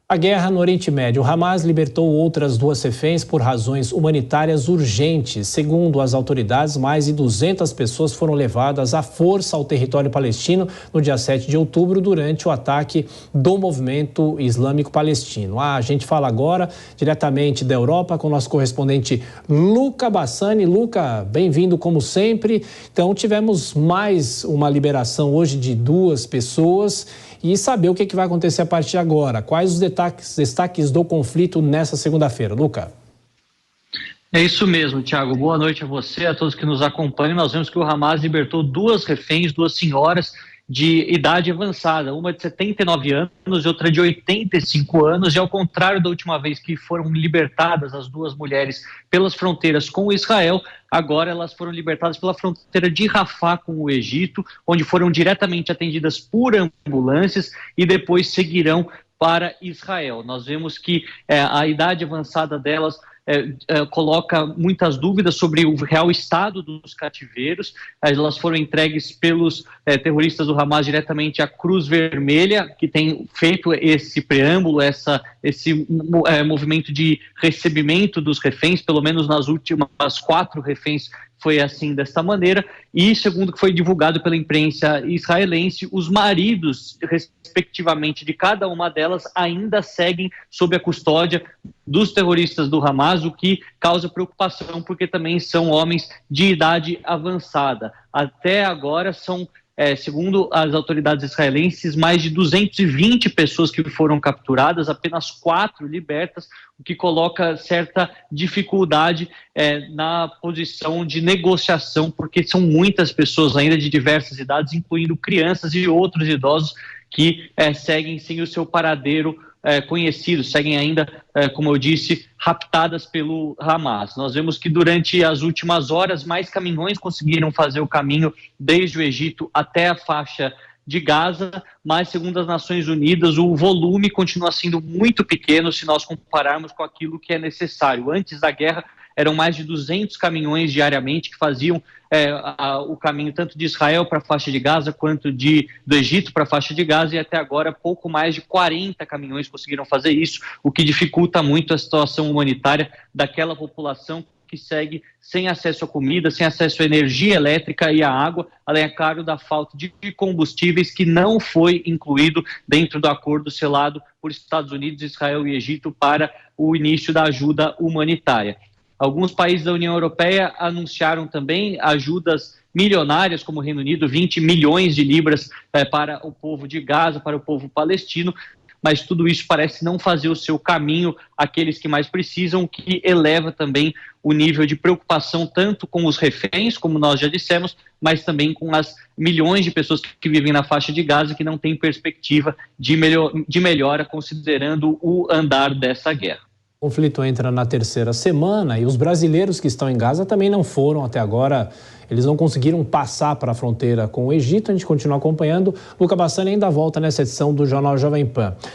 A guerra no Oriente Médio. O Hamas libertou outras 2 reféns por razões humanitárias urgentes. Segundo as autoridades, mais de 200 pessoas foram levadas à força ao território palestino no dia 7 de outubro, durante o ataque do movimento islâmico palestino. A gente fala agora diretamente da Europa com o nosso correspondente Luca Bassani. Luca, bem-vindo como sempre. Então, tivemos mais uma liberação hoje de 2 pessoas. E saber o que vai acontecer a partir de agora. Quais os destaques do conflito nessa segunda-feira, Luca? É isso mesmo, Thiago. Boa noite a você, a todos que nos acompanham. Nós vemos que o Hamas libertou 2 reféns, 2 senhoras de idade avançada, uma de 79 anos e outra de 85 anos, e ao contrário da última vez que foram libertadas as 2 mulheres pelas fronteiras com Israel, agora elas foram libertadas pela fronteira de Rafah com o Egito, onde foram diretamente atendidas por ambulâncias e depois seguirão para Israel. Nós vemos que a idade avançada delas coloca muitas dúvidas sobre o real estado dos cativeiros. Elas foram entregues pelos terroristas do Hamas diretamente à Cruz Vermelha, que tem feito esse preâmbulo, esse movimento de recebimento dos reféns. Pelo menos nas últimas 4 reféns foi assim, desta maneira. E segundo o que foi divulgado pela imprensa israelense, os maridos, respectivamente, de cada uma delas ainda seguem sob a custódia dos terroristas do Hamas, o que causa preocupação, porque também são homens de idade avançada. Até agora são, segundo as autoridades israelenses, mais de 220 pessoas que foram capturadas, apenas 4 libertas, o que coloca certa dificuldade na posição de negociação, porque são muitas pessoas ainda de diversas idades, incluindo crianças e outros idosos que seguem sem o seu paradeiro conhecido, seguem ainda, como eu disse, raptadas pelo Hamas. Nós vemos que durante as últimas horas, mais caminhões conseguiram fazer o caminho desde o Egito até a faixa de Gaza, mas segundo as Nações Unidas, o volume continua sendo muito pequeno se nós compararmos com aquilo que é necessário. Antes da guerra, eram mais de 200 caminhões diariamente que faziam o caminho tanto de Israel para a faixa de Gaza quanto do Egito para a faixa de Gaza, e até agora pouco mais de 40 caminhões conseguiram fazer isso, o que dificulta muito a situação humanitária daquela população que segue sem acesso à comida, sem acesso à energia elétrica e à água, além, é claro, da falta de combustíveis, que não foi incluído dentro do acordo selado por Estados Unidos, Israel e Egito para o início da ajuda humanitária. Alguns países da União Europeia anunciaram também ajudas milionárias, como o Reino Unido, 20 milhões de libras para o povo de Gaza, para o povo palestino, mas tudo isso parece não fazer o seu caminho àqueles que mais precisam, o que eleva também o nível de preocupação tanto com os reféns, como nós já dissemos, mas também com as milhões de pessoas que vivem na faixa de Gaza, que não têm perspectiva de melhora, considerando o andar dessa guerra. O conflito entra na 3ª semana e os brasileiros que estão em Gaza também não foram até agora. Eles não conseguiram passar para a fronteira com o Egito. A gente continua acompanhando. Luca Bassani ainda volta nessa edição do Jornal Jovem Pan.